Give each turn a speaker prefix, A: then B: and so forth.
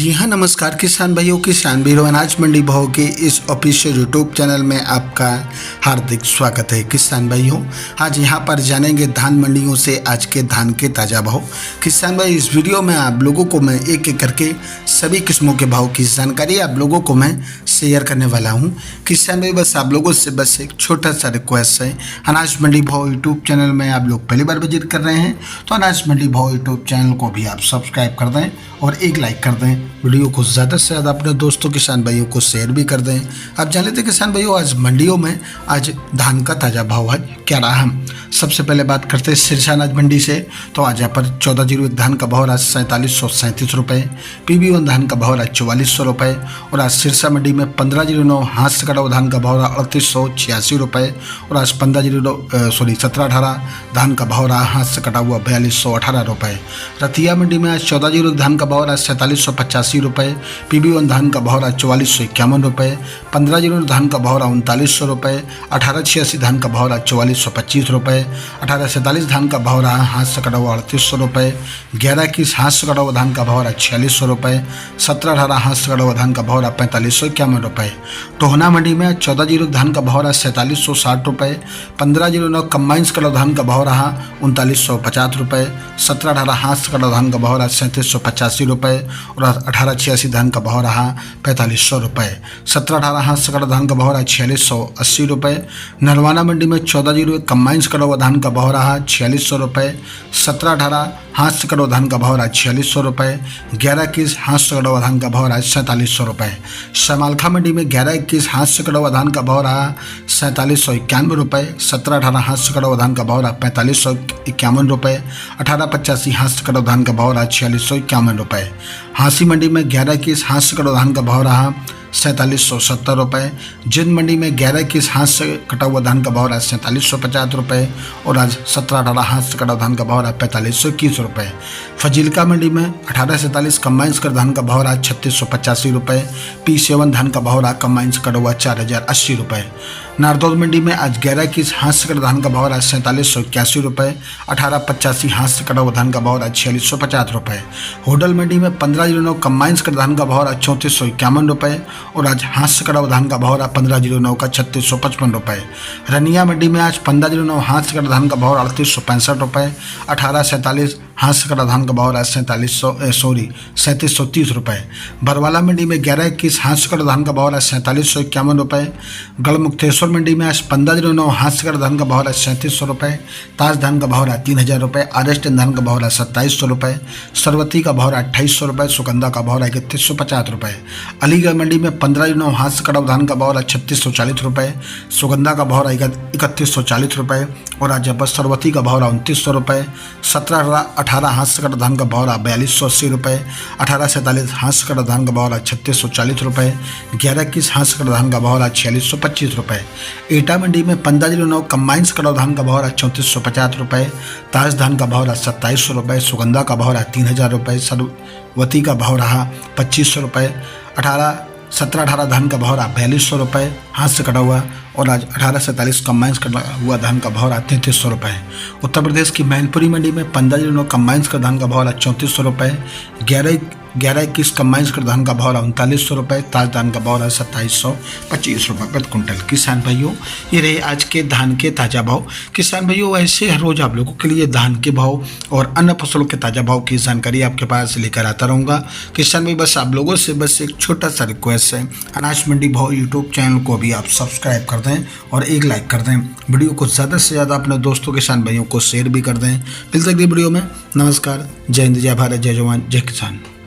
A: जी हाँ, नमस्कार किसान भाइयों, किसान वीरों, अनाज मंडी भाव के इस ऑफिशियल यूट्यूब चैनल में आपका हार्दिक स्वागत है। किसान भाइयों, आज यहाँ पर जानेंगे धान मंडियों से आज के धान के ताज़ा भाव। किसान भाई, इस वीडियो में आप लोगों को मैं एक एक करके सभी किस्मों के भाव की जानकारी आप लोगों को मैं शेयर करने वाला हूँ। किसान भाई, बस आप लोगों से बस एक छोटा सा रिक्वेस्ट है, अनाज मंडी भाव यूट्यूब चैनल में आप लोग पहली बार विजिट कर रहे हैं तो अनाज मंडी भाव यूट्यूब चैनल को भी आप सब्सक्राइब कर दें और एक लाइक कर दें। वीडियो को ज़्यादा से ज़्यादा अपने दोस्तों किसान भाइयों को शेयर भी कर दें। आप जान लेते किसान भाइयों, आज मंडियों में आज धान का ताज़ा भाव है क्या रहा। हम सबसे पहले बात करते हैं सिरसा अनाज मंडी से। तो आज यहाँ पर 1401 धान का भाव रहा 4737 रुपये, PB1 धान का भाव रहा 4400 रुपये और आज सिरसा मंडी में 1509 हाथ से कटा हुआ धान का भाव रहा 3886 रुपये और आज 1718 धान का भाव रहा हाथ से कटा हुआ 4218 रुपये। रतिया मंडी में आज 1401 धान का भाव रहा 4785 रुपये, PB1 धान का भाव रहा 4451 रुपये, 1509 धान का भाव रहा 3900 रुपये, 1886 धान का भाव रहा 4425 रुपये, 1847 धान का भाव रहा हाथ से कटा हुआ 3800 रुपये, 1121 हाथ से कटा हुआ धान का भाव रहा 4600 रुपये, 1718 हाथ से कटा हुआ धान का भाव रहा 4551 रुपये। टोहना मंडी में 1401 धान का भाव रहा 4760 रुपये, 1509 कंबाइंस कटा धान का भाव रहा 3950 रुपये, 1718 हाथ से कटा धान का भाव रहा 3785 रुपये और 1886 धान का भाव रहा 4500 रुपये, 1718 हाथ से कटा धान का भाव रहा 4680 रुपये। नरवाना मंडी में 1401 कंबाइंस कटा हुआ धान का भाव रहा 4600 रुपये, 1718 हाथ से कटा धान का भाव रहा 4600 रुपये, 1121 हाथ से कटा हुआ धान का भाव रहा 4700 रुपये। समालखा मंडी में 1121 हाथ से कटा हुआ धान का भाव रहा 4791 रुपये, 1718 हाथ से कटा हुआ धान का भाव रहा 4551 रुपये, 1885 हाथ से कटा धान का भाव रहा 4651 रुपये। हांसी मंडी में 1121 हाथ से कटा धान का भाव रहा 4770 रुपये। जिंद मंडी में 1121 हाथ से कटा हुआ धान का भाव रहा 4750 रुपये और आज 1718 हाथ से कटा धान का भाव रहा 4521 रुपये। फजीलका मंडी में 1847 कंबाइंस कर धान का भाव रहा 3685 रुपये, P7 धान का भाव रहा कंबाइंस कटा हुआ 4080 रुपये। नारदौल मंडी में आज 1121 हाथ से कटा धान का भाव रहा 4781 रुपये, 1885 हाथ से कटा हुआ धान का भाव रहा 4650 रुपये। होडल मंडी में 1509 कंबाइंस कर धान का भाव रहा 3451 रुपये और आज हाथ से कटा हुआ धान का भाव रहा 1509 का 3655 रुपये। रनिया मंडी में आज 1509 हाथ से कटा धान का भाव 3865 रुपये, 1847 हाथ से कटा धान का भाव रहा 3730 रुपये। बरवाला मंडी में 1121 हाथ से कटा धान का भाव रहा 4751 रुपये। गढ़मुक्तेश्वर मंडी में आज 1509 हाथ से कटा धान का भाव रहा 3700 रुपये, ताज धान का भाव रहा 3000 रुपये, RST धान का भाव रहा 2700 रुपये, सरवती का भाव रहा 2800 रुपये, सुगंधा का भाव रहा 3150 रुपये। अलीगढ़ मंडी में 1509 हाथ से कटा धान का भाव रहा 3640 रुपये, सुगंधा का भाव रहा 3140 रुपये और आज यहाँ सरवती का भाव रहा 2900 रुपये। 1718 हाथ से कटा धान का भाव रहा 4280 रुपये, 1847 हाथ से कटा धान का भाव रहा 3640 रुपये, 1121 हाथ से कटा धान का भाव रहा 4625 रुपये। एटा मंडी में 1509 कंबाइंस कटा धान का भाव रहा 3450 रुपये, ताज धान का भाव रहा 2700 रुपये, सुगंधा का भाव रहा 3000 रुपये, सरवती का भाव रहा 2500 रुपये, 1718 धान का भाव रहा 4200 रुपये हाथ से कटा हुआ और आज 1847 कंबाइंस कटा हुआ धान का भाव रहा 3300 रुपये। उत्तर प्रदेश की मैनपुरी मंडी में 1509 कंबाइंस का धान का भाव रहा 3400 रुपये, 1121 कंबाइंस का धान का भाव रहा 3900 रुपये, ताज धान का भाव रहा 2725 रुपये प्रति कुंटल। किसान भाइयों, ये रहे आज के धान के ताज़ा भाव। किसान भाइयों, ऐसे हर रोज़ आप लोगों के लिए धान के भाव और अन्य फसलों के ताज़ा भाव की जानकारी आपके पास लेकर आता रहूँगा। किसान भाई, बस आप लोगों से बस एक छोटा सा रिक्वेस्ट है, अनाज मंडी भाव यूट्यूब चैनल को भी आप सब्सक्राइब कर दें और एक लाइक कर दें। वीडियो को ज़्यादा से ज़्यादा अपने दोस्तों किसान भाइयों को शेयर भी कर दें। मिलते अगली वीडियो में। नमस्कार, जय हिंद, जय भारत, जय जवान, जय किसान।